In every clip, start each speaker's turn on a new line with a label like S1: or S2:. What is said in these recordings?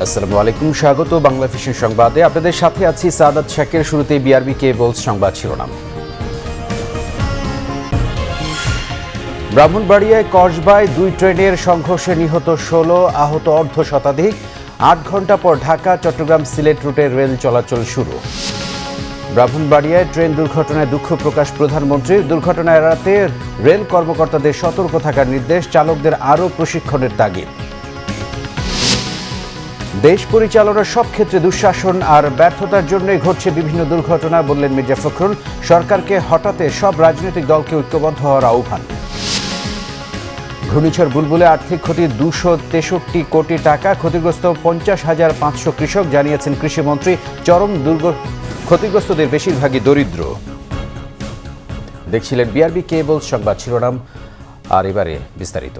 S1: আসসালামু আলাইকুম, স্বাগত বাংলা ভিশন সংবাদে। আপনাদের সাথে আছি সাদাত শাকের। শুরুতে বিআরবি কেবলস সংবাদ শিরোনাম। ব্রাহ্মণবাড়িয়ায় কসবায় 2 ট্রেনের সংঘর্ষে নিহত 16, আহত অর্ধ শতাধিক। 8 ঘন্টা পর ঢাকা চট্টগ্রাম সিলেট রুটে রেল চলাচল শুরু। ব্রাহ্মণবাড়িয়ায় ট্রেন দুর্ঘটনায় দুঃখ প্রকাশ প্রধানমন্ত্রীর। দুর্ঘটনা এড়াতে রেল কর্মকর্তাদের সতর্ক থাকার নির্দেশ, চালকদের আরও প্রশিক্ষণের তাগিদ। দেশ পরিচালনার সব ক্ষেত্রে দুঃশাসন আর ব্যর্থতার জন্যই ঘটছে বিভিন্ন দুর্ঘটনা, বললেন মির্জা ফখরুল। সরকারকে হটাতে সব রাজনৈতিক দলকে ঐক্যবদ্ধ হওয়ার আহ্বান। ঘূর্ণিঝড় বুলবুলে আর্থিক ক্ষতি 263 কোটি টাকা, ক্ষতিগ্রস্ত 50,500 কৃষক, জানিয়েছেন কৃষিমন্ত্রী। চরম ক্ষতিগ্রস্তদের বেশিরভাগই দরিদ্র। দেখছিলেন বিআরবি কেবল সংবাদ শিরোনাম, আর এবারে বিস্তারিত।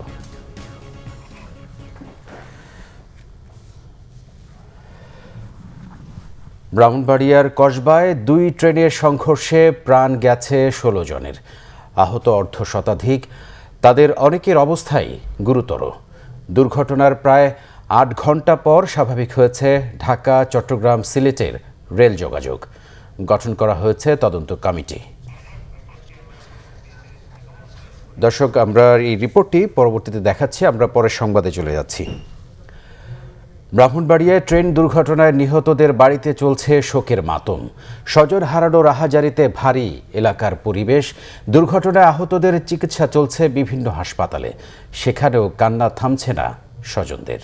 S1: ব্রাহ্মণবাড়িয়ার কসবায় 2 ট্রেনের সংঘর্ষে প্রাণ গেছে 16 জনের, আহত অর্ধ শতাধিক। তাদের অনেকের অবস্থাই গুরুতর। দুর্ঘটনার প্রায় 8 ঘন্টা পর স্বাভাবিক হয়েছে ঢাকা চট্টগ্রাম সিলেটের রেল যোগাযোগ। গঠন করা হয়েছে তদন্ত কমিটি। দর্শক, আমরা এই রিপোর্টটি পরবর্তীতে দেখাচ্ছি। আমরা পরের সংবাদে চলে যাচ্ছি। ব্রাহ্মণবাড়িয়ায় ট্রেন দুর্ঘটনায় নিহতদের বাড়িতে চলছে শোকের মাতম। স্বজন হারানোর আহাজারিতে ভারী এলাকার পরিবেশ। দুর্ঘটনায় আহতদের চিকিৎসা চলছে বিভিন্ন হাসপাতালে। সেখানেও কান্না থামছে না স্বজনদের।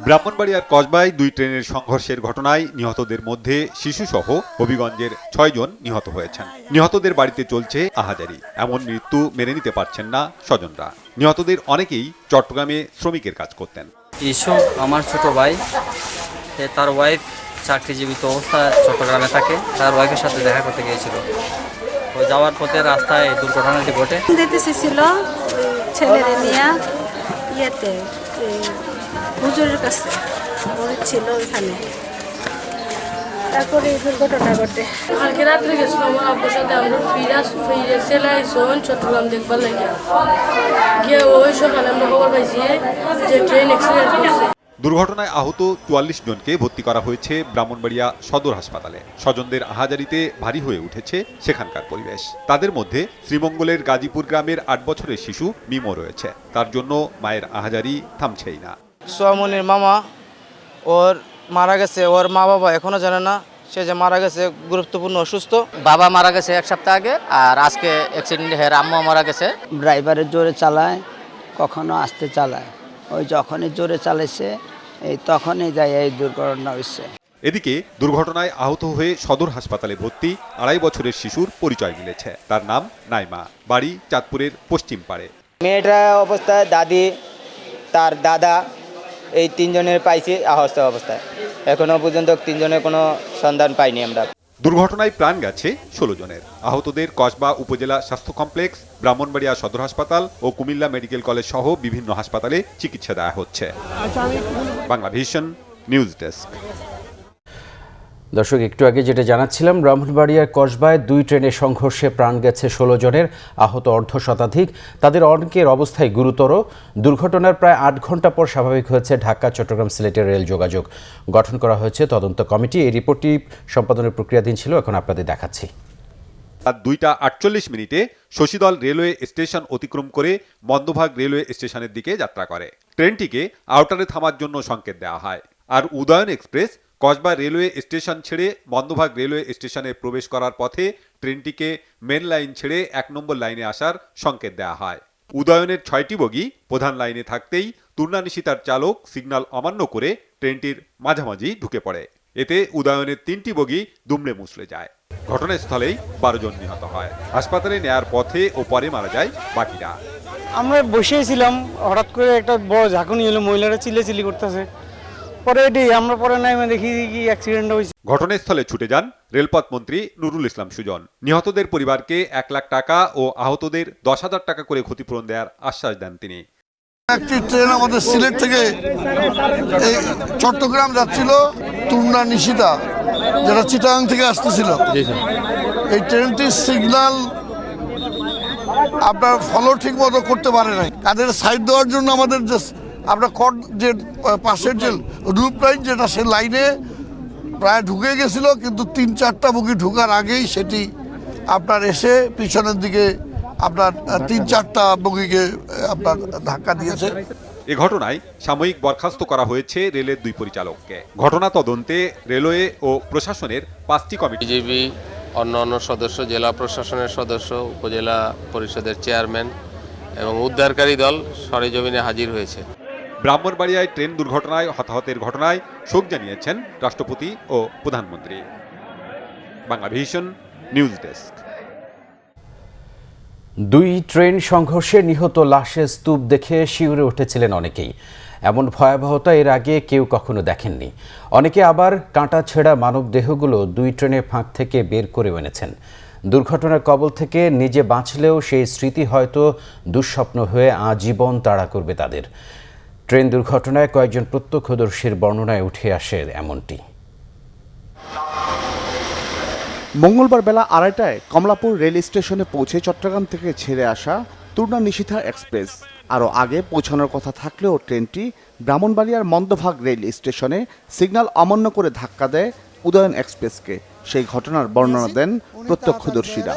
S2: ব্রাহ্মণবাড়িয়ার কসবায় 2 ট্রেনের সংঘর্ষের ঘটনায় নিহতদের মধ্যে শিশুসহ হবিগঞ্জের 6 জন নিহত হয়েছেন। নিহতদের বাড়িতে চলছে আহাজারি। এমন মৃত্যু মেনে নিতে পারছেন না স্বজনরা। নিহতদের অনেকেই চট্টগ্রামে শ্রমিকের কাজ করতেন।
S3: ইসু আমার ছোট ভাই, তার ওয়াইফ চাকরিজীবিত অবস্থায় চট্টগ্রামে থাকে। তার ওয়াইফের সাথে দেখা করতে গিয়েছিল। ওই যাওয়ার পথে রাস্তায় দুর্ঘটনাটি ঘটে।
S4: ছিল ছেলেদের নিয়ে ইয়েতে হুজুরের কাছে ছিল ওইখানে, তারপরে এই দুর্ঘটনা ঘটে।
S5: কালকে রাত্রে গেছিলাম আমার আব্বুর সাথে। আমরা ফিরে চলে আইসন চট্টগ্রাম দেখবার লাগে গিয়ে ওই সকালে আমরা খবর পাইছি যে ট্রেন অ্যাক্সিডেন্ট করছে।
S2: দুর্ঘটনায় আহত 44 জনকে ভর্তি করা হয়েছে ব্রাহ্মণবাড়িয়া সদর হাসপাতালে। স্বজনদের আহাজারিতে ভারী হয়ে উঠেছে সেখানকার পরিবেশ। তাদের মধ্যে শ্রীমঙ্গলের গাজীপুর গ্রামের 8 বছরের শিশু মিমো রয়েছে। তার জন্য মায়ের আহাজারি থামছেই না।
S6: সোয়ামনির মামা ওর মারা গেছে, ওর মা বাবা এখনো জানে না সে যে মারা গেছে, গুরুত্বপূর্ণ অসুস্থ।
S3: বাবা মারা গেছে 1 সপ্তাহ আগে, আর আজকে অ্যাক্সিডেন্টে হের আম্মা মারা গেছে।
S7: ড্রাইভারের জোরে চালায়, কখনো আস্তে চালায়। ওই যখনই জোরে চালাইছে এই তখনই যায় এই দুর্ঘটনা হয়েছে।
S2: এদিকে দুর্ঘটনায় আহত হয়ে সদর হাসপাতালে ভর্তি 2.5 বছরের শিশুর পরিচয় মিলেছে। তার নাম নাইমা, বাড়ি চাঁদপুরের পশ্চিম পাড়ে।
S6: মেয়েটার অবস্থায় দাদি, তার দাদা, এই 3 জনের পাইছি আহত অবস্থায়। এখনো পর্যন্ত 3 জনের কোনো সন্ধান পাইনি আমরা।
S2: দুর্ঘটনায় প্রাণ গেছে 16 জনের। আহতদের কসবা উপজেলা স্বাস্থ্য কমপ্লেক্স, ব্রাহ্মণবাড়িয়া সদর হাসপাতাল ও কুমিল্লা মেডিকেল কলেজ সহ বিভিন্ন হাসপাতালে চিকিৎসা দেওয়া হচ্ছে। Bangla Vision news desk.
S1: দর্শক, একটু আগে যেটা জানাচ্ছিলাম, ব্রাহ্মণবাড়িয়ার কসবায় 2 ট্রেনের সংঘর্ষে প্রাণ গেছে 16 জনের, আহত অর্ধ শতাধিক। তাদের অনেকের অবস্থায় গুরুতর। দুর্ঘটনার প্রায় 8 ঘন্টা পর স্বাভাবিক হয়েছে ঢাকা চট্টগ্রাম সিলেটের রেল যোগাযোগ। গঠন করা হয়েছে তদন্ত কমিটি। এই রিপোর্টটি সম্পাদনের প্রক্রিয়াধীন ছিল, এখন আপনাদের দেখাচ্ছি।
S2: রাত 2:48 শশীদল রেলওয়ে স্টেশন অতিক্রম করে মন্দভাগ রেলওয়ে স্টেশনের দিকে যাত্রা করে। ট্রেনটিকে আউটারে থামার জন্য সংকেত দেওয়া হয়। আর Udayan express Kasba railway station ছেড়ে মন্দভাগ রেলওয়ে স্টেশনে প্রবেশ করার পথে ট্রেনটিকে মেন লাইন ছেড়ে 1 নম্বর লাইনে আসার সংকেত দেওয়া হয়। উদয়নের 6টি বগি প্রধান লাইনে থাকতেই তুর্নানিশিতার চালক সিগন্যাল অমান্য করে ট্রেনটির মাঝামাঝি ঢুকে পড়ে। এতে উদয়নের 3টি বগি দুমড়ে মুচড়ে যায়। ঘটনাস্থলেই 12 জন নিহত হয়। হাসপাতালে নেয়ার পথে ও পরে মারা যায় বাকিরা।
S6: আমরা বসেছিলাম, হঠাৎ করে একটা বড় ঝাঁকুনি হলো, মহিলারা চিল্লাচিল্লি করতেছে। পরে এটি আমরা পরে নাইমে দেখি কি অ্যাক্সিডেন্ট হয়েছে।
S2: ঘটনাস্থলে ছুটে যান রেলপথ মন্ত্রী নুরুল ইসলাম সুজন। নিহতদের পরিবারকে 1 লাখ টাকা ও আহতদের 10,000 টাকা করে ক্ষতিপূরণ দেওয়ার আশ্বাস দেন তিনি।
S8: একটি ট্রেন আমাদের সিলেট থেকে এই চট্টগ্রাম যাচ্ছিল, তুর্নানিশিতা, যেটা চিটাগাং থেকে আসতেছিল। এই ট্রেনটির সিগন্যাল আপনার ফলো ঠিক মতো করতে পারে নাই। তাদের সাইড দেওয়ার জন্য আমাদের যে আপনার কট যে পাশের যে রুপ লাইন যেটা সে লাইনে প্রায় ঢুকে গেছিল, কিন্তু 3-4টা বগি ঢুকার আগেই সেটি আপনার এসে পিছনের দিকে আপনার 3-4টা বগিকে আপনার ধাক্কা দিয়েছে।
S2: এ ঘটনায় সাময়িক বরখাস্ত করা হয়েছে রেলের 2 পরিচালককে। ঘটনা তদন্তে রেলওয়ে ও প্রশাসনের 5টি কমিটি,
S9: বিজেপি, অন্য সদস্য, জেলা প্রশাসনের সদস্য, উপজেলা পরিষদের চেয়ারম্যান এবং উদ্ধারকারী দল সরেজমিনে হাজির হয়েছে।
S2: ব্রাহ্মণবাড়িয়ায় ট্রেন দুর্ঘটনায় হতাহতের ঘটনায় শোক জানিয়েছেন রাষ্ট্রপতি ও প্রধানমন্ত্রী। Banglavision news desk.
S1: 2 ট্রেন সংঘর্ষে নিহত লাশের স্তূপ দেখে শিউরে উঠেছিলেন অনেকেই। এমন ভয়াবহতা এর আগে কেউ কখনো দেখেননি। অনেকে আবার কাঁটা ছেঁড়া মানবদেহগুলো 2 ট্রেনের ফাঁক থেকে বের করে এনেছেন। দুর্ঘটনার কবল থেকে নিজে বাঁচলেও সেই স্মৃতি হয়তো দুঃস্বপ্ন হয়ে আজীবন তাড়া করবে তাদের। ট্রেন দুর্ঘটনায় কয়েকজন প্রত্যক্ষদর্শীর বর্ণনায় উঠে আসে এমনটি।
S10: মঙ্গলবার বেলা 2:30টায় কমলাপুর রেল স্টেশনে পৌঁছে চট্টগ্রাম থেকে ছেড়ে আসা তুর্না নিশিতা এক্সপ্রেস আরও আগে পৌঁছানোর কথা থাকলেও ট্রেনটি ব্রাহ্মণবাড়িয়ার মন্দভাগ রেল স্টেশনে সিগন্যাল অমান্য করে ধাক্কা দেয় উদয়ন এক্সপ্রেসকে। সেই ঘটনার বর্ণনা দেন প্রত্যক্ষদর্শীরা।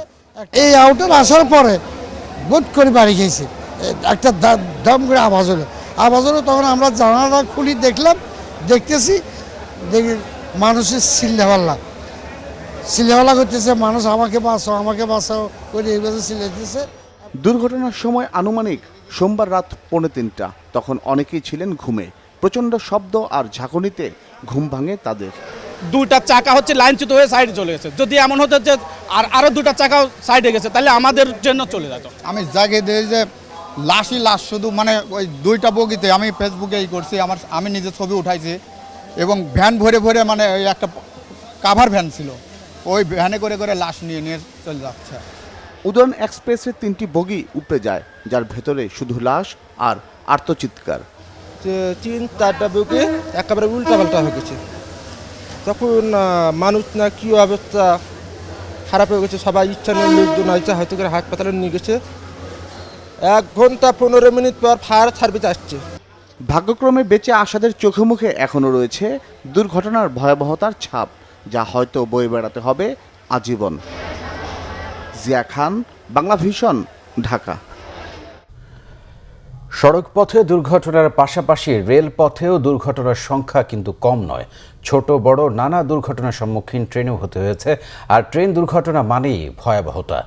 S11: এই আউটার আসার পরে বোধ করে বাড়ি গেছে, একটা দম করে আওয়াজ হলো তখন আমরা জানালা খুলি দেখতেছি মানুষের সিল্লাওয়ালা করতেছে, মানুষ আমাকে বাঁচাও করে এইভাবে সিলাইতেছে।
S10: দুর্ঘটনার সময় আনুমানিক সোমবার রাত 2:45টা। তখন অনেকেই ছিলেন ঘুমে। প্রচণ্ড শব্দ আর ঝাঁকুনিতে ঘুম ভাঙে তাদের।
S12: 2টা চাকা হচ্ছে লাইনচ্যুত হয়ে সাইডে চলে গেছে। যদি এমন হতো যে আরও 2টা চাকা সাইডে গেছে তাহলে আমাদের জন্য চলে যেত।
S11: আমি জাগে দেখি যে লাশ শুধু মানে ওই 2টা বগিতে আমি ফেসবুকে করছি, আমি নিজে ছবি উঠাইছি এবং ভ্যান ভরে মানে ওই একটা কাভার ভ্যান ছিল, ওই ভ্যানে করে লাশ নিয়ে চলে যাচ্ছে।
S10: উদয়ন এক্সপ্রেসের 3টি বগি উপড়ে যায়, যার ভেতরে শুধু লাশ আর আর্তচিৎকার।
S12: 3-4টা বগি একেবারে উল্টাপাল্টা হয়ে গেছে। তখন মানুষ না কি অবস্থা খারাপ হয়ে গেছে, সবাই স্থানীয় লোকজন আছে, হয়তো করে হাসপাতালে নিয়ে গেছে। 1 ঘন্টা 15 মিনিট পর ফায়ার সার্ভিস আসছে।
S10: ভাগ্যক্রমে বেঁচে আসাদের চোখে মুখে এখনও রয়েছে দুর্ঘটনার ভয়াবহতার ছাপ, যা হয়তো বয়ে বেড়াতে হবে আজীবন। জিয়া খান, বাংলাভিশন, ঢাকা।
S1: সড়ক পথে দুর্ঘটনার পাশাপাশি রেলপথেও দুর্ঘটনার সংখ্যা কিন্তু কম নয়। ছোট বড় নানা দুর্ঘটনার সম্মুখীন ট্রেনেও হতে হয়েছে। আর ট্রেন দুর্ঘটনা মানেই ভয়াবহতা।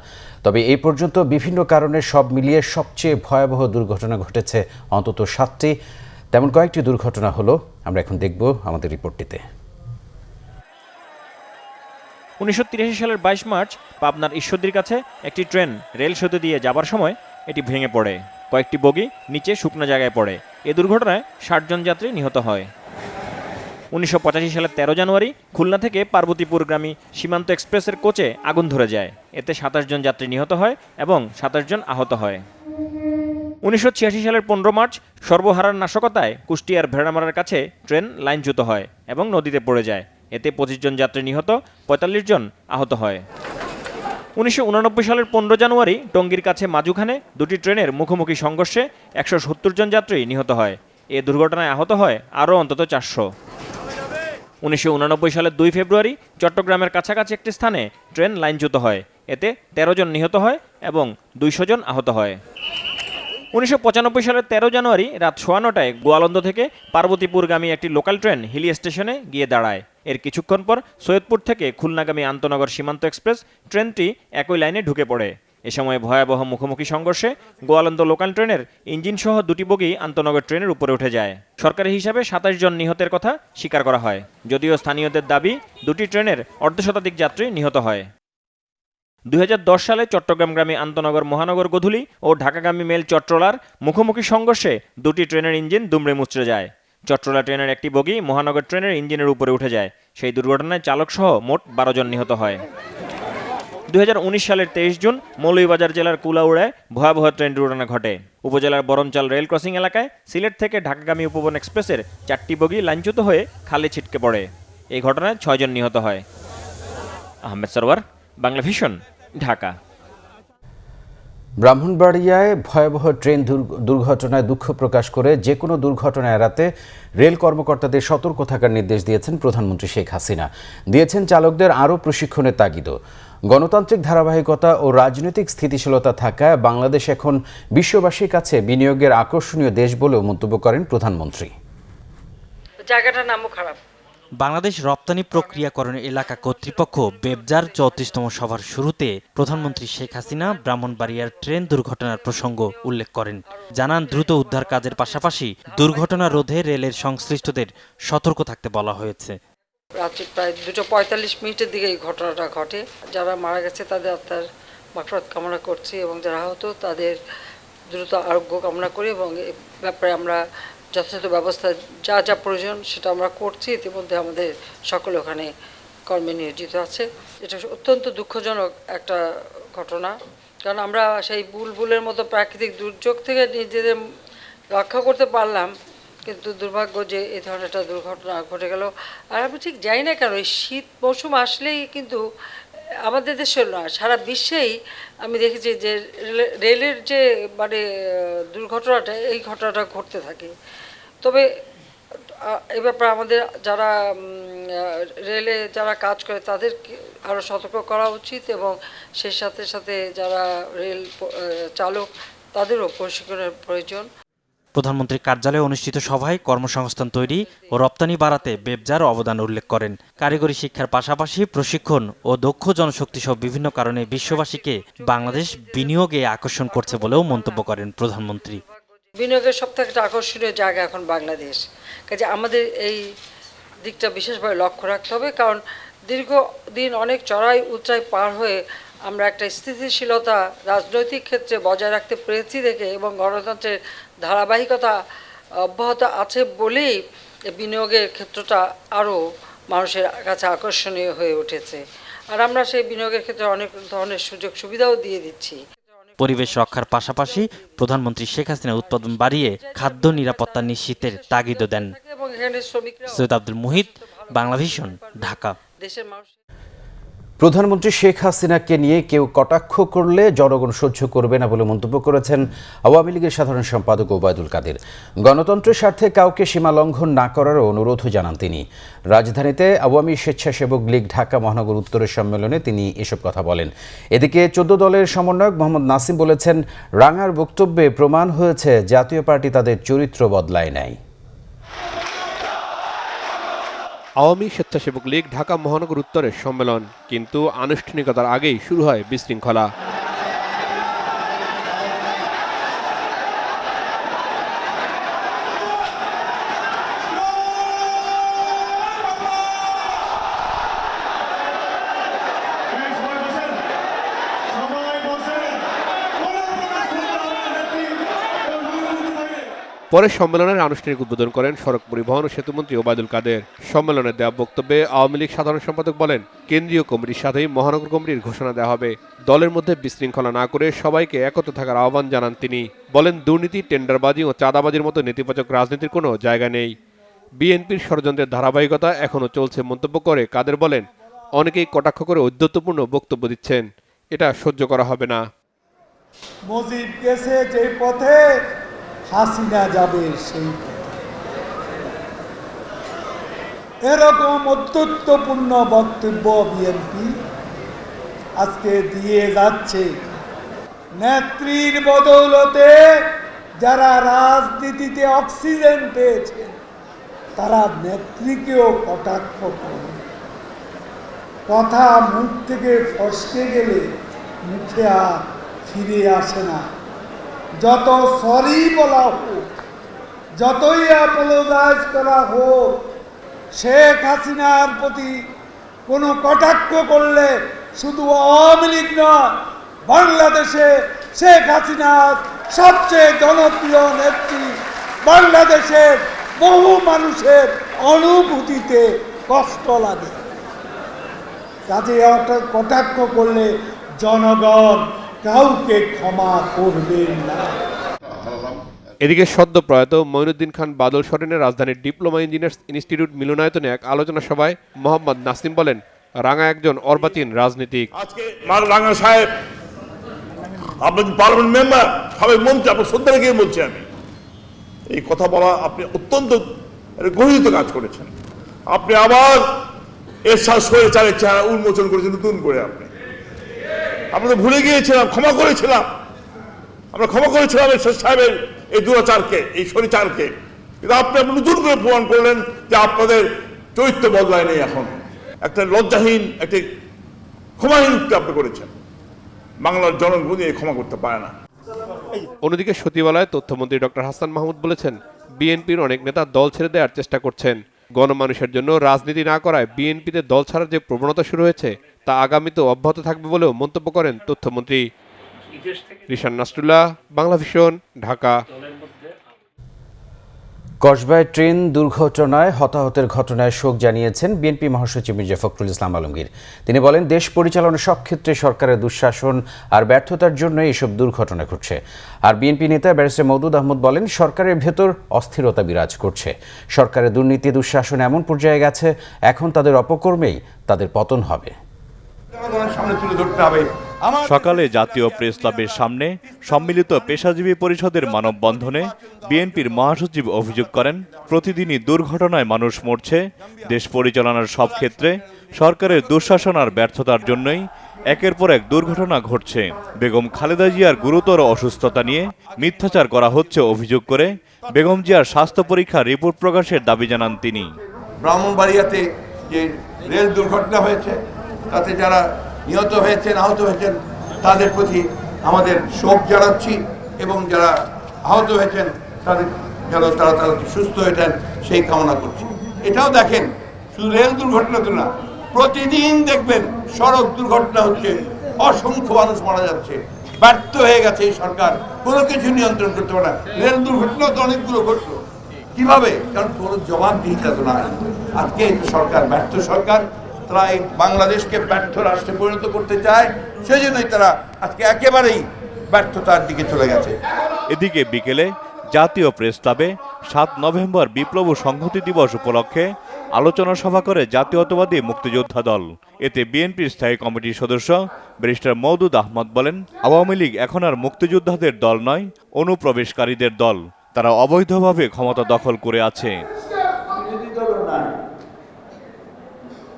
S1: তবে এই পর্যন্ত বিভিন্ন কারণে সব মিলিয়ে সবচেয়ে ভয়াবহ দুর্ঘটনা ঘটেছে অন্তত 7টি। তেমন কয়েকটি দুর্ঘটনা হলো, আমরা এখন দেখব আমাদের রিপোর্টটিতে।
S13: 1983 সালের 22 মার্চ পাবনার ঈশ্বরদীর কাছে একটি ট্রেন রেল সেতু দিয়ে যাবার সময় এটি ভেঙে পড়ে। কয়েকটি বগি নিচে শুকনো জায়গায় পড়ে। এ দুর্ঘটনায় 60 জন যাত্রী নিহত হয়। 1985 সালের 13 জানুয়ারি খুলনা থেকে পার্বতীপুরগামী সীমান্ত এক্সপ্রেসের কোচে আগুন ধরে যায়। এতে 27 জন যাত্রী নিহত হয় এবং 27 জন আহত হয়। 1986 সালের 15 মার্চ সর্বহারার নাশকতায় কুষ্টিয়ার ভেড়ামারার কাছে ট্রেন লাইনচ্যুত হয় এবং নদীতে পড়ে যায়। এতে 25 জন যাত্রী নিহত, 45 জন আহত হয়। 1989 সালের 15 জানুয়ারি টঙ্গীর কাছে মাজুখানে 2টি ট্রেনের মুখোমুখি সংঘর্ষে 170 জন যাত্রী নিহত হয়। এ দুর্ঘটনায় আহত হয় আরও অন্তত 400। 1989 সালের 2 ফেব্রুয়ারি চট্টগ্রামের কাছাকাছি একটি স্থানে ট্রেন লাইনচ্যুত হয়। এতে 13 জন নিহত হয় এবং 200 জন আহত হয়। 1995 সালের 13 জানুয়ারি রাত 9:15টায় গোয়ালন্দ থেকে পার্বতীপুরগামী একটি লোকাল ট্রেন হিলি স্টেশনে গিয়ে দাঁড়ায়। এর কিছুক্ষণ পর সৈয়দপুর থেকে খুলনাগামী আন্তনগর সীমান্ত এক্সপ্রেস ট্রেনটি একই লাইনে ঢুকে পড়ে। এ সময় ভয়াবহ মুখোমুখি সংঘর্ষে গোয়ালন্দ লোকাল ট্রেনের ইঞ্জিনসহ 2টি বগি আন্তনগর ট্রেনের উপরে উঠে যায়। সরকারি হিসাবে 27 জন নিহতের কথা স্বীকার করা হয়, যদিও স্থানীয়দের দাবি 2টি ট্রেনের অর্ধশতাধিক যাত্রী নিহত হয়। 2010 সালে চট্টগ্রামগামী আন্তনগর মহানগর গোধূলি ও ঢাকাগামী মেল চট্টলার মুখোমুখি সংঘর্ষে 2টি ট্রেনের ইঞ্জিন দুমড়ে মুচড়ে যায়। চট্টলা ট্রেনের একটি বগি মহানগর ট্রেনের ইঞ্জিনের উপরে উঠে যায়। সেই দুর্ঘটনায় চালকসহ মোট 12 জন নিহত হয়। 2019 সালের 23 জুন মৌলভীবাজার জেলার কুলাউড়ায় ভয়াবহ ট্রেন দুর্ঘটনা ঘটে। উপজেলার বরমচাল রেল ক্রসিং এলাকায় সিলেট থেকে ঢাকাগামী উপবন এক্সপ্রেসের 4টি বগি লাইনচ্যুত হয়ে খালে ছিটকে পড়ে। এই ঘটনায় 6 জন নিহত হয়। আহমেদ সরওয়ার, বাংলাভিশন, ঢাকা।
S1: ব্রাহ্মণবাড়িয়ায় ভয়াবহ ট্রেন দুর্ঘটনায় দুঃখ প্রকাশ করে যে কোনো দুর্ঘটনা এড়াতে রেল কর্মকর্তাদের সতর্ক থাকার নির্দেশ দিয়েছেন প্রধানমন্ত্রী শেখ হাসিনা। দিয়েছেন চালকদের আরও প্রশিক্ষণের তাগিদও। গণতান্ত্রিক ধারাবাহিকতা ও রাজনৈতিক স্থিতিশীলতা থাকায় বাংলাদেশ এখন বিশ্ববাসীর কাছে বিনিয়োগের আকর্ষণীয় দেশ বলেও মন্তব্য করেন প্রধানমন্ত্রী।
S14: জায়গাটার নামও খারাপ।
S15: বাংলাদেশ রপ্তানি প্রক্রিয়াকরণ এলাকা কর্তৃপক্ষ বেবজার ৩৪তম সভার শুরুতে প্রধানমন্ত্রী শেখ হাসিনা ব্রাহ্মণবাড়িয়ার ট্রেন দুর্ঘটনার প্রসঙ্গ উল্লেখ করেন। জানান দ্রুত উদ্ধার কাজের পাশাপাশি দুর্ঘটনা রোধে রেলের সংশ্লিষ্টদের সতর্ক থাকতে বলা হয়েছে।
S14: রাত্রি প্রায় 2:45 দিকে এই ঘটনাটা ঘটে। যারা মারা গেছে তাদের আত্মার মাগফিরাত কামনা করছি এবং যারা আহত তাদের দ্রুত আরোগ্য কামনা করি এবং এ ব্যাপারে আমরা যথাযথ ব্যবস্থা যা যা প্রয়োজন সেটা আমরা করছি। ইতিমধ্যে আমাদের সকলে ওখানে কর্মে নিয়োজিত আছে। এটা অত্যন্ত দুঃখজনক একটা ঘটনা, কারণ আমরা সেই বুলবুলের মতো প্রাকৃতিক দুর্যোগ থেকে নিজেদের রক্ষা করতে পারলাম, কিন্তু দুর্ভাগ্য যে এই ধরনের একটা দুর্ঘটনা ঘটে গেল। আর আমি ঠিক জানি না কেন এই শীত মৌসুম আসলেই কিন্তু আমাদের দেশের নয় সারা বিশ্বেই আমি দেখেছি যে রেলের যে মানে দুর্ঘটনাটা এই ঘটনাটা ঘটতে থাকে। তবে এ ব্যাপারে আমাদের যারা রেলে যারা কাজ করে তাদের আরও সতর্ক করা উচিত এবং সেই সাথে সাথে যারা রেল চালক তাদেরও প্রশিক্ষণের প্রয়োজন।
S15: প্রধানমন্ত্রীর কার্যালয়ে অনুষ্ঠিত সভায় কর্মসংস্থান তৈরি ও রপ্তানি বাড়াতে বেবজার অবদান উল্লেখ করেন। কারিগরি শিক্ষার পাশাপাশি প্রশিক্ষণ ও দক্ষ জনশক্তি সহ বিভিন্ন কারণে বিশ্ববাসীকে বাংলাদেশ বিনিয়োগে আকর্ষণ করছে বলেও মন্তব্য করেন প্রধানমন্ত্রী।
S14: বিনিয়োগের সবথেকে একটা আকর্ষণীয় জায়গা এখন বাংলাদেশ, কাজে আমাদের এই দিকটা বিশেষভাবে লক্ষ্য রাখতে হবে, কারণ দীর্ঘদিন অনেক চড়াই উচ্চাই পার হয়ে আমরা একটা স্থিতিশীলতা রাজনৈতিক ক্ষেত্রে বজায় রাখতে পেরেছি দেখে এবং গণতন্ত্রের ধারাবাহিকতা অব্যাহত আছে বলেই বিনিয়োগের ক্ষেত্রটা আরও মানুষের কাছে আকর্ষণীয় হয়ে উঠেছে। আর আমরা সেই বিনিয়োগের ক্ষেত্রে অনেক ধরনের সুযোগ সুবিধাও দিয়ে দিচ্ছি।
S15: পরিবেশ রক্ষার পাশাপাশি প্রধানমন্ত্রী শেখ হাসিনা উৎপাদন বাড়িয়ে খাদ্য নিরাপত্তা নিশ্চিতের তাগিদও দেন। সৈয়দ আব্দুল মুহিত, বাংলাভিশন, ঢাকা।
S1: প্রধানমন্ত্রী শেখ হাসিনাকে নিয়ে কেউ কটাক্ষ করলে জনগণ সহ্য করবে না বলে মন্তব্য করেছেন আওয়ামী লীগের সাধারণ সম্পাদক ওবায়দুল কাদের। গণতন্ত্রের স্বার্থে কাউকে সীমা লঙ্ঘন না করারও অনুরোধও জানান তিনি। রাজধানীতে আওয়ামী স্বেচ্ছাসেবক লীগ ঢাকা মহানগর উত্তরের সম্মেলনে তিনি এসব কথা বলেন। এদিকে 14 দলের সমন্বয়ক মোহাম্মদ নাসিম বলেছেন, রাঙার বক্তব্যে প্রমাণ হয়েছে জাতীয় পার্টি তাদের চরিত্র বদলায় নাই।
S9: আওয়ামী স্বেচ্ছাসেবক লীগ ঢাকা মহানগর উত্তরের সম্মেলন, কিন্তু আনুষ্ঠানিকতার আগেই শুরু হয় বিশৃঙ্খলা। পরে সম্মেলনের আনুষ্ঠানিক উদ্বোধন করেন সড়ক পরিবহন ও সেতুমন্ত্রী ওবায়দুল কাদের। সম্মেলনে দেওয়া বক্তব্যে আওয়ামী লীগ সাধারণ সম্পাদক বলেন, কেন্দ্রীয় কমিটির সাথেই মহানগর কমিটির ঘোষণা দেওয়া হবে। দলের মধ্যে বিশৃঙ্খলা না করে সবাইকে একত্র থাকার আহ্বান জানান তিনি। বলেন, দুর্নীতি, টেন্ডারবাজি ও চাঁদাবাজির মতো নেতিবাচক রাজনীতির কোনো জায়গা নেই। বিএনপির ষড়যন্ত্রের ধারাবাহিকতা এখনও চলছে মন্তব্য করে কাদের বলেন, অনেকেই কটাক্ষ করে ঔদ্ধত্যপূর্ণ বক্তব্য দিচ্ছেন, এটা সহ্য করা হবে না।
S16: মুজিব গেছে যে পথে হাসিনা যাবে সেই এরকম অত্যন্তপূর্ণ বক্তব্য বিএনপি আজকে দিয়ে যাচ্ছে। নেত্রীর বদৌলতে যারা রাজনীতিতে অক্সিজেন পেয়েছেন তারা নেত্রীকেও কটাক্ষ করে। কথা মুখ থেকে ফসকে গেলে মুখে আর ফিরে আসে না। যত সরি বলা হোক, যতই অ্যাপোলোজাইজ করা হোক, শেখ হাসিনার প্রতি কোনো কটাক্ষ করলে শুধু আওয়ামী লীগ নয়, বাংলাদেশে শেখ হাসিনার সবচেয়ে জনপ্রিয় নেত্রী বাংলাদেশের বহু মানুষের অনুভূতিতে কষ্ট লাগে। কাজে কটাক্ষ করলে জনগণ কাউকে ক্ষমা করবেন না।
S9: এদিকে সদ্য প্রয়াত মঈনুদ্দিন খান বাদল সরেনের রাজধানীর ডিপ্লোমা ইঞ্জিনিয়ার্স ইনস্টিটিউট মিলনায়তনে এক আলোচনা সভায় মোহাম্মদ নাসিম বলেন, রাঙা একজন অর্বাচীন রাজনীতিক।
S17: আজকে রাঙা সাহেব আপনার পার্লামেন্ট মেম্বার, সাবেক মন্ত্রী, আপনার শ্রদ্ধা রেখে বলছি আমি, এই কথা বলা আপনি অত্যন্ত গর্হিত কাজ করেছেন। আপনি আবার এরশাদ স্বৈরাচারের চেহারা উন্মোচন করেছেন নতুন করে। আমরা তো ভুলে গিয়েছিলাম, ক্ষমা করেছিলাম, আমরা ক্ষমা করেছিলাম এরশাদ সাহেবের এই দুরাচারকে, এই স্বৈরাচারকে, কিন্তু আপনি নতুন করে প্রমাণ করলেন যে আপনাদের চরিত্র বদলায় নেই। এখন একটা লজ্জাহীন, একটি ক্ষমাহীন উক্তি আপনি করেছেন। বাংলার জনগণ এই ক্ষমা করতে পারে না।
S9: অন্যদিকে সচিবালয়ে তথ্যমন্ত্রী ডক্টর হাসান মাহমুদ বলেছেন, বিএনপির অনেক নেতা দল ছেড়ে দেওয়ার চেষ্টা করছেন। গণমানুষের জন্য রাজনীতি না করায় বিএনপিতে দল ছাড়ার যে প্রবণতা শুরু হয়েছে তা আগামীতেও অব্যাহত থাকবে বলেও মন্তব্য করেন তথ্যমন্ত্রী। রিশান নাসরুল্লাহ, বাংলা ভিশন, ঢাকা।
S1: কসবায় ট্রেন দুর্ঘটনায় হতাহতের ঘটনায় শোক জানিয়েছেন বিএনপি মহাসচিব মির্জা ফখরুল ইসলাম আলমগীর। তিনি বলেন, দেশ পরিচালনার সব ক্ষেত্রে সরকারের দুঃশাসন আর ব্যর্থতার জন্য এসব দুর্ঘটনা ঘটছে। আর বিএনপি নেতা ব্যারিস্টার মওদুদ আহমদ বলেন, সরকারের ভেতর অস্থিরতা বিরাজ করছে। সরকারের দুর্নীতি দুঃশাসন এমন পর্যায়ে গেছে, এখন তাদের অপকর্মেই তাদের পতন হবে।
S18: সকালে জাতীয় প্রেস ক্লাবের সামনে সম্মিলিত পেশাজীবী পরিষদের মানববন্ধনে বিএনপির মহাসচিব অভিযোগ করেন, প্রতিদিনই দুর্ঘটনায় মানুষ মরছে। দেশ পরিচালনার সব ক্ষেত্রে সরকারের দুঃশাসন আর ব্যর্থতার জন্যই একের পর এক দুর্ঘটনা ঘটছে। বেগম খালেদা জিয়ার গুরুতর অসুস্থতা নিয়ে মিথ্যাচার করা হচ্ছে অভিযোগ করে বেগম জিয়ার স্বাস্থ্য পরীক্ষার রিপোর্ট প্রকাশের দাবি জানান তিনি।
S19: ব্রাহ্মণবাড়িয়াতে যে রেল দুর্ঘটনা হয়েছে, তাতে যারা নিহত হয়েছেন, আহত হয়েছেন, তাদের প্রতি আমাদের শোক জানাচ্ছি এবং যারা আহত হয়েছেন তাদের যেন তারা সুস্থ হয়েছেন সেই কামনা করছি। এটাও দেখেন, শুধু রেল দুর্ঘটনা তো না, প্রতিদিন দেখবেন সড়ক দুর্ঘটনা হচ্ছে, অসংখ্য মানুষ মারা যাচ্ছে। ব্যর্থ হয়ে গেছে এই সরকার, কোনো কিছু নিয়ন্ত্রণ করতে পারে না। রেল দুর্ঘটনা তো অনেকগুলো ঘটলো, কিভাবে? কারণ কোনো জবাবদিহিতা তো নাই। আজকে সরকার ব্যর্থ সরকার, তারা এই বাংলাদেশকে ব্যর্থ রাষ্ট্রে পরিণত করতে চায়, সেই জন্যই তারা আজকে একেবারেই ব্যর্থতার দিকে চলে গেছে।
S18: এদিকে বিকেলে জাতীয় প্রেস ক্লাবে 7 নভেম্বর বিপ্লব ও সংহতি দিবস উপলক্ষে আলোচনা সভা করে জাতীয়তাবাদী মুক্তিযোদ্ধা দল। এতে বিএনপির স্থায়ী কমিটির সদস্য ব্যারিস্টার মওদুদ আহমদ বলেন, আওয়ামী লীগ এখন আর মুক্তিযোদ্ধাদের দল নয়, অনুপ্রবেশকারীদের দল। তারা অবৈধভাবে ক্ষমতা দখল করে আছে।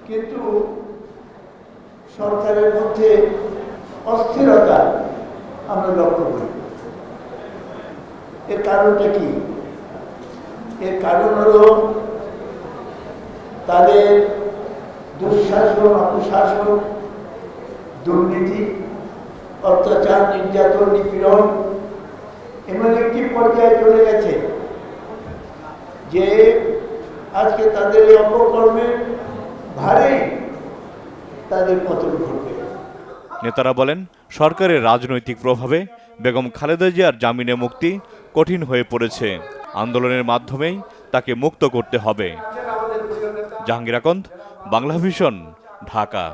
S20: কিন্তু সরকারের মধ্যে অস্থিরতা আমরা লক্ষ্য করি। এর কারণটা কি? এর কারণ হলো তাদের দুঃশাসন, অপশাসন, দুর্নীতি, অত্যাচার, নির্যাতন, নিপীড়ন এমন একটি পর্যায়ে চলে গেছে যে আজকে তাদের এই অপকর্মের ভারে তাদের পতন ঘটবে।
S18: নেতারা বলেন, সরকারের রাজনৈতিক প্রভাবে বেগম খালেদা জিয়ার জামিনে মুক্তি কঠিন হয়ে পড়েছে। আন্দোলনের মাধ্যমেই তাকে মুক্ত করতে হবে। জাহাঙ্গীর আকন্দ, বাংলা ভিশন, ঢাকা।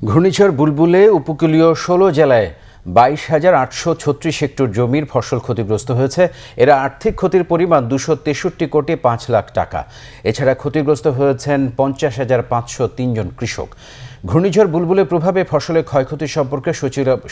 S1: ঘূর্ণিঝড় বুলবুলে উপকূলীয় 16 জেলায় 22,836 হেক্টর জমির ফসল ক্ষতিগ্রস্ত হয়েছে। এরা আর্থিক ক্ষতির পরিমাণ 263 কোটি 5 লাখ টাকা। এছাড়া ক্ষতিগ্রস্ত হয়েছেন 50,503 জন কৃষক। ঘূর্ণিঝড় বুলবুলের প্রভাবে ফসলের ক্ষয়ক্ষতি সম্পর্কে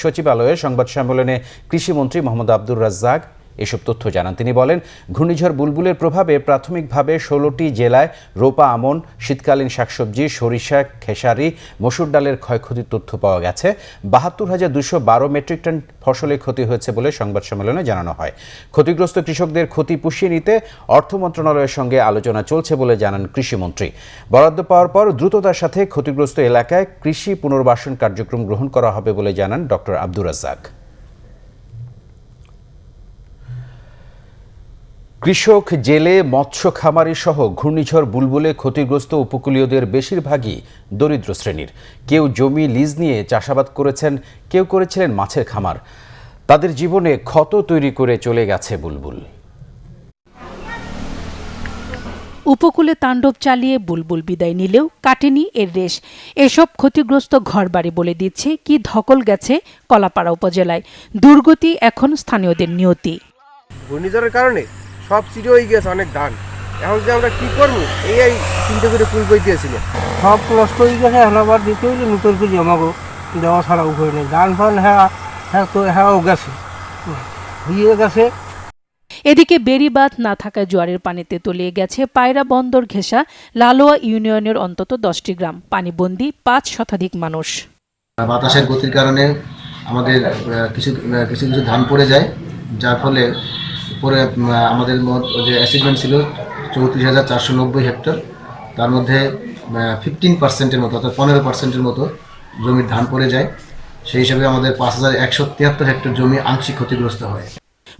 S1: সচিবালয়ে সংবাদ সম্মেলনে কৃষিমন্ত্রী মোহাম্মদ আব্দুর রাজ্জাক এসব তথ্য জানান। তিনি বলেন, ঘূর্ণিঝড় বুলবুলের প্রভাবে প্রাথমিকভাবে 16টি জেলায় রোপা আমন, শীতকালীন শাকসবজি, সরিষা, খেসারি, মসুর ডালের ক্ষয়ক্ষতির তথ্য পাওয়া গেছে। 72,212 মেট্রিক টন ফসলের ক্ষতি হয়েছে বলে সংবাদ সম্মেলনে জানানো হয়। ক্ষতিগ্রস্ত কৃষকদের ক্ষতি পুষিয়ে নিতে অর্থ মন্ত্রণালয়ের সঙ্গে আলোচনা চলছে বলে জানান কৃষিমন্ত্রী। বরাদ্দ পাওয়ার পর দ্রুততার সাথে ক্ষতিগ্রস্ত এলাকায় কৃষি পুনর্বাসন কার্যক্রম গ্রহণ করা হবে বলে জানান ডক্টর আব্দুর রাজ্জাক। কৃষক, জেলে, মৎস্য খামারি সহ ঘূর্ণিঝড় বুলবুলে ক্ষতিগ্রস্ত উপকূলীয়দের বেশিরভাগই দরিদ্র শ্রেণীর। কেউ জমি লিজ নিয়ে চাষাবাদ করেছেন, কেউ করেছিলেন মাছের খামার। তাদের জীবনে ক্ষত তৈরি করে চলে গেছে বুলবুল।
S21: উপকূলে তাণ্ডব চালিয়ে বুলবুল বিদায় নিলেও কাটেনি এর রেশ। এসব ক্ষতিগ্রস্ত ঘরবাড়ি বলে দিচ্ছে কি ধকল গেছে কলাপাড়া উপজেলায়। দুর্গতি এখন স্থানীয়দের নিয়তি।
S12: ঘূর্ণিঝড়ের কারণে সব চিড়ে হয়ে গেছে, অনেক ধান। এখন যে আমরা কি করবো এই চিন্তা করে ফুল বই দিয়েছিল,
S22: সব নষ্ট হয়ে গেছে। এখন আবার দিতে হইলে নতুন করে জমাবো।
S4: দেওয়া ছাড়া উপায় নেই। ধান ফান হ্যাঁ হ্যাঁ তো হ্যাঁও গেছে, হয়ে গেছে।
S21: এদিকে বেড়িবাঁধ না থাকায় জোয়ারের পানিতে তলিয়ে গেছে পায়রা বন্দর ঘেঁষা লালোয়া ইউনিয়নের অন্তত 10টি গ্রাম, পানিবন্দী 5 শতাধিক মানুষ।
S22: বাতাসের গতির কারণে আমাদের কিছু কিছু কিছু ধান পড়ে যায়, যার ফলে পরে আমাদের যে অ্যাসিডমেন্ট ছিল 34,490 হেক্টর, তার মধ্যে 15%-এর মতো অর্থাৎ 15%-এর মতো জমির ধান পড়ে যায়। সেই হিসাবে আমাদের 5,173 হেক্টর জমি আংশিক ক্ষতিগ্রস্ত হয়।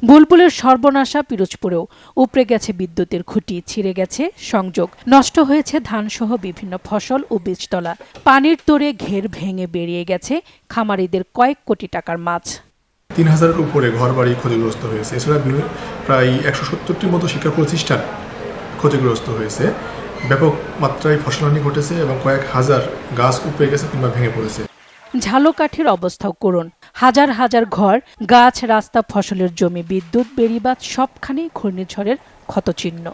S21: বুলবুলের সর্বনাশা পিরোজপুরেও, উপড়ে গেছে বিদ্যুতের খুঁটি, ছিঁড়ে গেছে সংযোগ, নষ্ট হয়েছে ধানসহ বিভিন্ন ফসল ও বীজতলা, পানির তোড়ে ঘের ভেঙে বেরিয়ে গেছে খামারিদের কয়েক কোটি টাকার মাছ।
S23: 3,000-এর উপরে ঘরবাড়ি ক্ষতিগ্রস্ত হয়েছে। এছাড়া প্রায় 170টির মতো শিক্ষা প্রতিষ্ঠান ক্ষতিগ্রস্ত হয়েছে। ব্যাপক মাত্রায় ফসলহানি ঘটেছে এবং কয়েক হাজার গাছ উপড়ে গেছে কিংবা ভেঙে পড়েছে।
S21: ঝালকাঠির অবস্থাও করুন, হাজার হাজার ঘর, গাছ, রাস্তা, ফসলের জমি, বিদ্যুৎ, বেড়িবাঁধ সবখানেই ঘূর্ণিঝড়ের ক্ষতচিহ্ন।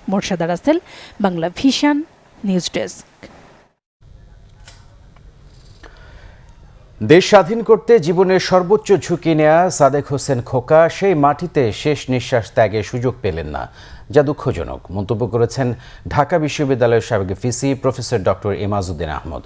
S21: Morsheda Rasel, Bangla Vision, news desk.
S1: দেশ স্বাধীন করতে জীবনের সর্বোচ্চ ঝুঁকি নেয়া সাদেক হোসেন খোকা সেই মাটিতে শেষ নিঃশ্বাস ত্যাগের সুযোগ পেলেন না, যা দুঃখজনক মন্তব্য করেছেন ঢাকা বিশ্ববিদ্যালয়ের সাবেক VC professor doctor Emajuddin Ahmed.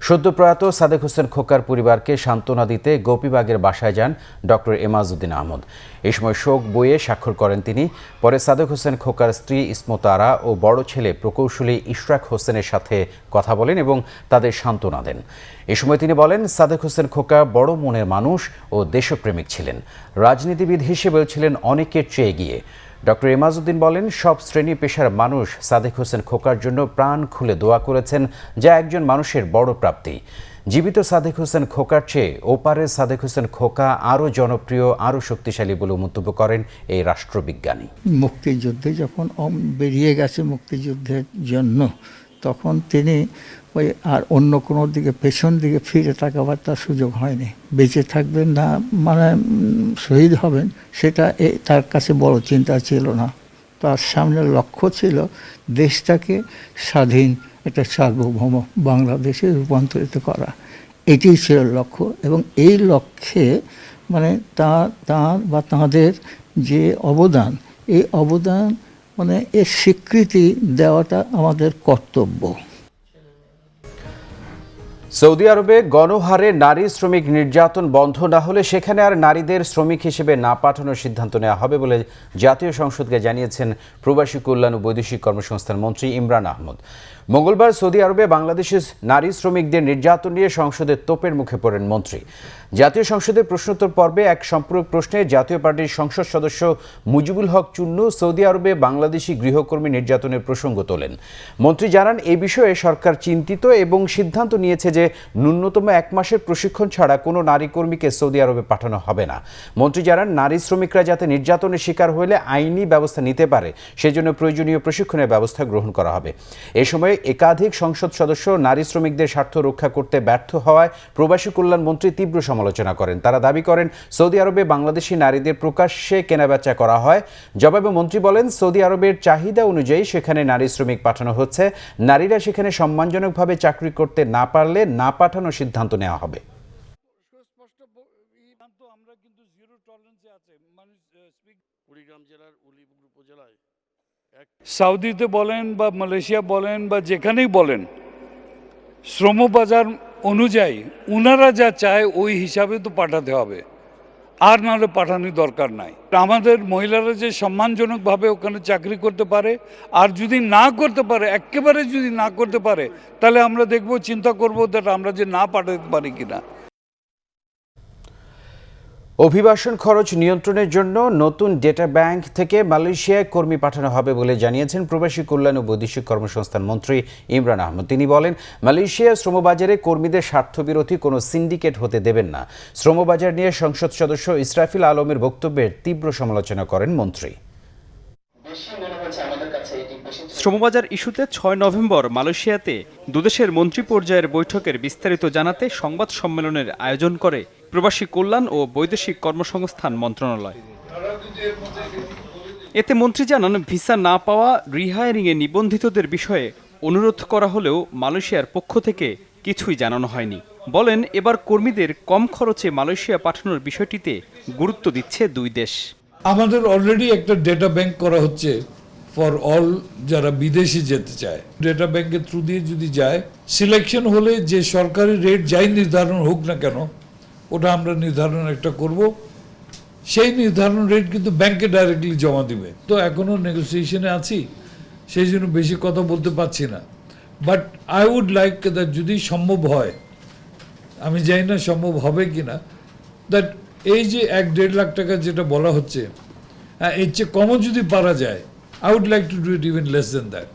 S1: সদ্য প্রয়াত সাদেক হোসেন খোকার পরিবারকে সান্ত্বনা দিতে গোপীবাগের বাসায় যান ডক্টর এমাজউদ্দিন আহমদ। এই সময় শোক বইয়ে স্বাক্ষর করেন তিনি। পরে সাদেক হোসেন খোকার স্ত্রী ইসমত আরা ও বড় ছেলে প্রকৌশলী ইশরাক হোসেনের সাথে কথা বলেন এবং তাদের সান্ত্বনা দেন। এ সময় তিনি বলেন, সাদেক হোসেন খোকা বড় মনের মানুষ ও দেশপ্রেমিক ছিলেন, রাজনীতিবিদ হিসেবেও ছিলেন অনেকের চেয়ে এগিয়ে। ডক্টর এমাজউদ্দিন বলেন, সব শ্রেণী পেশার মানুষ সাদেক হোসেন খোকার জন্য প্রাণ খুলে দোয়া করেছেন, যা একজন মানুষের বড় প্রাপ্তি। জীবিত সাদেক হোসেন খোকার চেয়ে ওপারের সাদেক হোসেন খোকা আরও জনপ্রিয়, আরও শক্তিশালী বলে মন্তব্য করেন এই রাষ্ট্রবিজ্ঞানী।
S24: মুক্তিযুদ্ধে যখন বেরিয়ে গেছে মুক্তিযুদ্ধের জন্য, তখন তিনি ওই আর অন্য কোনো দিকে পেছন দিকে ফিরে তাকাবার তার সুযোগ হয়নি। বেঁচে থাকবেন না মানে শহীদ হবেন, সেটা তার কাছে বড় চিন্তা ছিল না। তার সামনের লক্ষ্য ছিল দেশটাকে স্বাধীন একটা সার্বভৌম বাংলাদেশে রূপান্তরিত করা, এটিই ছিল লক্ষ্য। এবং এই লক্ষ্যে মানে তাঁর বা তাঁদের যে অবদান, এই অবদান মানে এর স্বীকৃতি দেওয়াটা আমাদের কর্তব্য।
S1: সৌদি আরবে গণহারে নারী শ্রমিক নির্যাতন বন্ধ না হলে সেখানে আর নারীদের শ্রমিক হিসেবে না পাঠানোর সিদ্ধান্ত নেওয়া হবে বলে জাতীয় সংসদকে জানিয়েছেন প্রবাসী কল্যাণ ও বৈদেশিক কর্মসংস্থান মন্ত্রী ইমরান আহমদ। মঙ্গলবার সৌদি আরবে বাংলাদেশের নারী শ্রমিকদের নির্যাতন নিয়ে সংসদে তোপের মুখে পড়েন মন্ত্রী। জাতীয় সংসদের প্রশ্নোত্তর পর্বে এক সম্পূরক প্রশ্নে জাতীয় পার্টির সংসদ সদস্য মুজিবুল হক চুন্নু সৌদি আরবে বাংলাদেশি গৃহকর্মী নির্যাতনের প্রসঙ্গ তোলেন। মন্ত্রী জানান, এই বিষয়ে সরকার চিন্তিত এবং সিদ্ধান্ত নিয়েছে যে ন্যূনতম 1 মাসের প্রশিক্ষণ ছাড়া কোনো নারী কর্মীকে সৌদি আরবে পাঠানো হবে না। মন্ত্রী জানান, নারী শ্রমিকরা যাতে নির্যাতনের শিকার হলে আইনি ব্যবস্থা নিতে পারে সেজন্য প্রয়োজনীয় প্রশিক্ষণের ব্যবস্থা গ্রহণ করা হবে। এ সময় একাধিক সংসদ সদস্য নারী শ্রমিকদের স্বার্থ রক্ষা করতে ব্যর্থ হওয়ায় প্রবাসী কল্যাণ মন্ত্রী তীব্র সমালোচনা করেন। তারা দাবি করেন, সৌদি আরবে বাংলাদেশি নারীদের প্রকাশ্যে কেনাবেচা করা হয়। জবাবে মন্ত্রী বলেন, সৌদি আরবের চাহিদা অনুযায়ী সেখানে নারী শ্রমিক পাঠানো হচ্ছে। নারীরা সেখানে সম্মানজনকভাবে চাকরি করতে না পারলে না পাঠানোর সিদ্ধান্ত নেওয়া হবে।
S25: সৌদিতে বলেন বা মালয়েশিয়া বলেন বা যেখানেই বলেন, শ্রম বাজার অনুযায়ী ওনারা যা চায় ওই হিসাবে তো পাঠাতে হবে, আর নাহলে পাঠানোর দরকার নাই। আমাদের মহিলারা যে সম্মানজনকভাবে ওখানে চাকরি করতে পারে, আর যদি না করতে পারে, একেবারে যদি না করতে পারে, তাহলে আমরা দেখব, চিন্তা করবো আমরা যে না পাঠাতে পারি কিনা।
S1: অভিবাসন খরচ নিয়ন্ত্রণের জন্য নতুন ডেটা ব্যাংক থেকে মালয়েশিয়ায় কর্মী পাঠানো হবে বলে জানিয়েছেন প্রবাসী কল্যাণ ও বৈদেশিক কর্মসংস্থান মন্ত্রী ইমরান আহমদ। তিনি বলেন, মালয়েশিয়া শ্রমবাজারে কর্মীদের স্বার্থবিরোধী কোনো সিন্ডিকেট হতে দেবেন না। শ্রমবাজার নিয়ে সংসদ সদস্য ইসরাফিল আলমের বক্তব্যের তীব্র সমালোচনা করেন মন্ত্রী।
S26: শ্রমবাজার ইস্যুতে 6 নভেম্বর মালয়েশিয়াতে দুদেশের মন্ত্রী পর্যায়ের বৈঠকের বিস্তারিত জানাতে সংবাদ সম্মেলনের আয়োজন করে প্রবাসী কল্যাণ ও বৈদেশিক কর্মসংস্থান মন্ত্রণালয়। এতে মন্ত্রী জানান, ভিসা না পাওয়া রিহায়ারিংয়ে নিবন্ধিতদের বিষয়ে অনুরোধ করা হলেও মালয়েশিয়ার পক্ষ থেকে কিছুই জানানো হয়নি। বলেন এবার কর্মীদের কম খরচে মালয়েশিয়া পাঠানোর বিষয়টিতে গুরুত্ব দিচ্ছে দুই দেশ।
S25: আমাদের অলরেডি একটা ডেটা ব্যাংক করা হচ্ছে ফর অল যারা বিদেশে যেতে চায়। ডেটা ব্যাংকের থ্রু দিয়ে যদি যায়, সিলেকশন হলে যে সরকারি রেট যাই নির্ধারণ হোক না কেন, ওটা আমরা নির্ধারণ একটা করব। সেই নির্ধারণ রেট কিন্তু ব্যাংকে ডাইরেক্টলি জমা দিবে। তো এখনও নেগোসিয়েশনে আছি, সেই জন্য বেশি কথা বলতে পারছি না। But I would like that যদি সম্ভব হয়, আমি জানি না সম্ভব হবে কি না, দ্যাট এই যে 1-1.5 লাখ টাকা যেটা বলা হচ্ছে, এর চেয়ে কমও যদি পারা যায়, I would like to do it even less than that.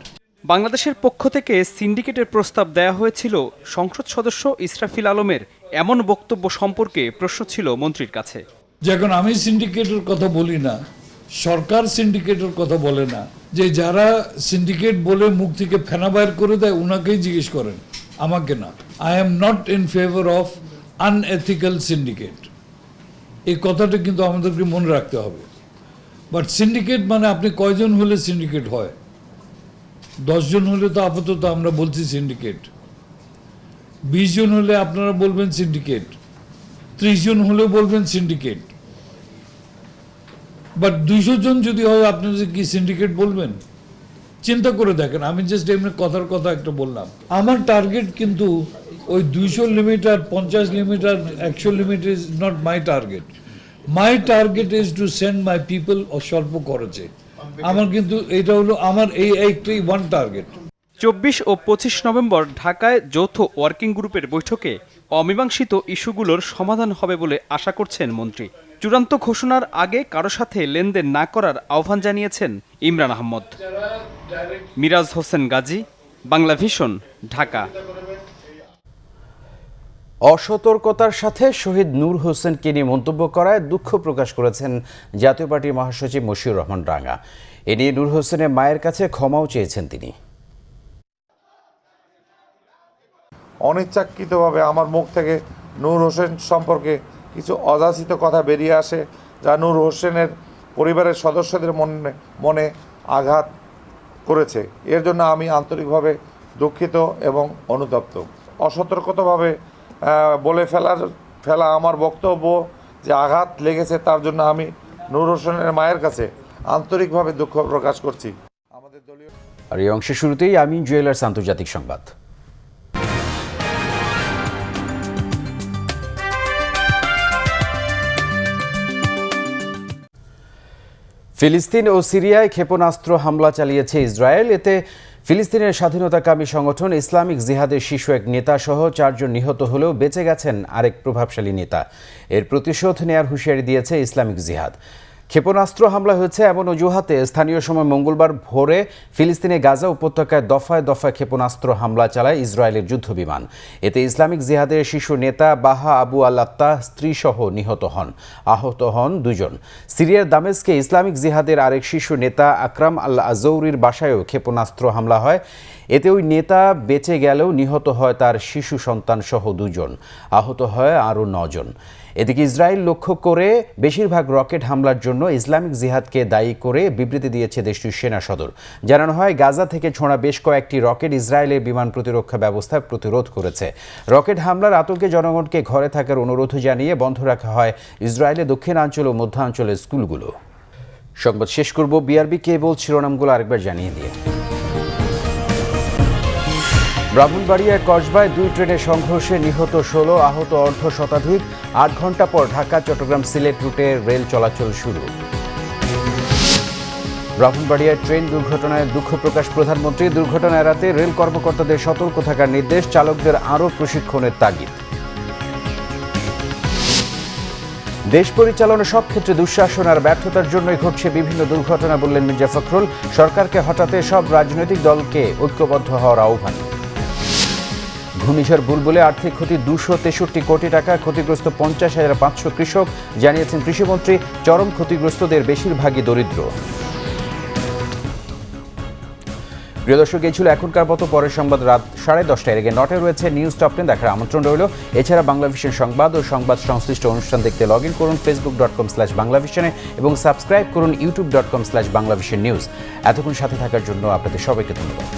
S26: বাংলাদেশের পক্ষ থেকে সিন্ডিকেটের প্রস্তাব দেয়া হয়েছিল সংসদ সদস্য ইসরাফিল আলমের এমন বক্তব্য সম্পর্কে প্রশ্ন ছিল মন্ত্রীর কাছে।
S25: যখন আমি সিন্ডিকেটের কথা বলি না, সরকার সিন্ডিকেটের কথা বলে না, যে যারা সিন্ডিকেট বলে মুখ থেকে ফেনা বাইর করে দেয় ওনাকেই জিজ্ঞেস করেন, আমাকে না। I am not in favour of unethical syndicate. এই কথাটা কিন্তু আমাদেরকে মনে রাখতে হবে। বাট সিন্ডিকেট মানে আপনি কয়জন হলে সিন্ডিকেট হয়? 10 জন হলে তো আপাতত আমরা বলছি সিন্ডিকেট। 20 জন হলে আপনারা বলবেন সিন্ডিকেট। 30 জন হলেও বলবেন সিন্ডিকেট। বাট 200 জন যদি হয়, আপনারা কি সিন্ডিকেট বলবেন? চিন্তা করে দেখেন। আমি জাস্ট এমনি কথার কথা একটা বললাম। আমার টার্গেট কিন্তু ওই 200 লিমিট আর 50 লিমিট আর 100 limit is not my target. My target is to send my people স্বল্প খরচে। আমার কিন্তু এটা হলো আমার এই একটাই ওয়ান টার্গেট।
S26: 24 ও 25 নভেম্বর ঢাকায় যৌথ ওয়ার্কিং গ্রুপের বৈঠকে অমীমাংসিত ইস্যুগুলোর সমাধান হবে বলে আশা করছেন মন্ত্রী। চূড়ান্ত ঘোষণার আগে কারো সাথে লেনদেন না করার আহ্বান জানিয়েছেন ইমরান আহমদ। মিরাজ হোসেন গাজী, বাংলা ভিশন, ঢাকা।
S1: অসতর্কতার সাথে শহীদ নূর হোসেনকে নিয়ে মন্তব্য করায় দুঃখ প্রকাশ করেছেন জাতীয় পার্টির মহাসচিব মশিউর রহমান রাঙা। এ নিয়ে নূর হোসেনের মায়ের কাছে ক্ষমাও চেয়েছেন তিনি।
S2: অনিচ্ছাকৃতভাবে আমার মুখ থেকে নূর হোসেন সম্পর্কে কিছু অযাচিত কথা বেরিয়ে আসে, যা নূর হোসেনের পরিবারের সদস্যদের মনে আঘাত করেছে। এর জন্য আমি আন্তরিকভাবে দুঃখিত এবং অনুতপ্ত। অসতর্কতাভাবে বলে ফেলা আমার বক্তব্য যে আঘাত লেগেছে, তার জন্য আমি নূর হোসেনের মায়ের কাছে আন্তরিকভাবে দুঃখ প্রকাশ করছি।
S1: আর এই অংশের শুরুতেই আমিন জুয়েলার্স আন্তর্জাতিক সংবাদ। ফিলিস্তিন ও সিরিয়ায় ক্ষেপণাস্ত্র হামলা চালিয়েছে ইসরায়েল। এতে ফিলিস্তিনের স্বাধীনতাকামী সংগঠন ইসলামিক জিহাদের শীর্ষ এক নেতা সহ 4 জন নিহত হলেও বেঁচে গেছেন আরেক প্রভাবশালী নেতা। এর প্রতিশোধ নেয়ার হুঁশিয়ারি দিয়েছে ইসলামিক জিহাদ। ক্ষেপণাস্ত্র হামলা হয়েছে এমন অজুহাতে স্থানীয় সময় মঙ্গলবার ভোরে ফিলিস্তিনে গাজা উপত্যকায় দফায় দফায় ক্ষেপণাস্ত্র হামলা চালায় ইসরায়েলের যুদ্ধবিমান। এতে ইসলামিক জিহাদের শীর্ষ নেতা বাহা আবু আল-আত্তাহ স্ত্রীসহ নিহত হন। আহত হন 2 জন। সিরিয়ার দামেস্কে ইসলামিক জিহাদের আরেক শীর্ষ নেতা আকরাম আল আজৌরির বাসায়ও ক্ষেপণাস্ত্র হামলা হয়। এতে ওই নেতা বেঁচে গেলেও নিহত হয় তার শিশু সন্তান সহ 2 জন। আহত হয় আরও 9 জন। এদিকে ইসরায়েল লক্ষ্য করে বেশিরভাগ রকেট হামলার জন্য ইসলামিক জিহাদকে দায়ী করে বিবৃতি দিয়েছে দেশটির সেনা সদর। জানানো হয়, গাজা থেকে ছোঁড়া বেশ কয়েকটি রকেট ইসরায়েলের বিমান প্রতিরক্ষা ব্যবস্থা প্রতিরোধ করেছে। রকেট হামলার আতঙ্কে জনগণকে ঘরে থাকার অনুরোধ জানিয়ে বন্ধ রাখা হয় ইসরায়েলের দক্ষিণাঞ্চল ও মধ্যাঞ্চলের স্কুলগুলো। সংবাদ শেষ করব বিআরবি কেবল শিরোনামগুলো আরেকবার জানিয়ে দিয়ে। ব্রাহ্মণবাড়িয়ার কসবায় 2 ট্রেনের সংঘর্ষে নিহত 16, আহত অর্ধ শতাধিক। 8 ঘন্টা পর ঢাকা চট্টগ্রাম সিলেট রুটে রেল চলাচল শুরু। ব্রাহ্মণবাড়িয়ার ট্রেন দুর্ঘটনায় দুঃখ প্রকাশ প্রধানমন্ত্রী। দুর্ঘটনা এড়াতে রেল কর্মকর্তাদের সতর্ক থাকার নির্দেশ, চালকদের আরও প্রশিক্ষণের তাগিদ। দেশ পরিচালনার সব ক্ষেত্রে দুঃশাসন আর ব্যর্থতার জন্যই ঘটছে বিভিন্ন দুর্ঘটনা বললেন মির্জা ফখরুল। সরকারকে হটাতে সব রাজনৈতিক দলকে ঐক্যবদ্ধ হওয়ার আহ্বান। ঘূর্ণিঝড় বুলবুলে আর্থিক ক্ষতি 263 কোটি টাকা, ক্ষতিগ্রস্ত 50,500 কৃষক, জানিয়েছেন কৃষিমন্ত্রী। চরম ক্ষতিগ্রস্তদের বেশিরভাগই দরিদ্র। প্রিয় দর্শক, এই ছিল এখনকার মতো। পরের সংবাদ রাত 10:30 এর আগে নটে রয়েছে নিউজ টপ 10 দেখার আমন্ত্রণ রইল। এছাড়া বাংলা ভিশন সংবাদ ও সংবাদ সংশ্লিষ্ট অনুষ্ঠান দেখতে লগ ইন করুন facebook.com/বাংলাভিশনে এবং সাবস্ক্রাইব করুন youtube.com/বাংলাভিশন নিউজ। এতক্ষণ সাথে থাকার জন্য আপনাদের সবাইকে ধন্যবাদ।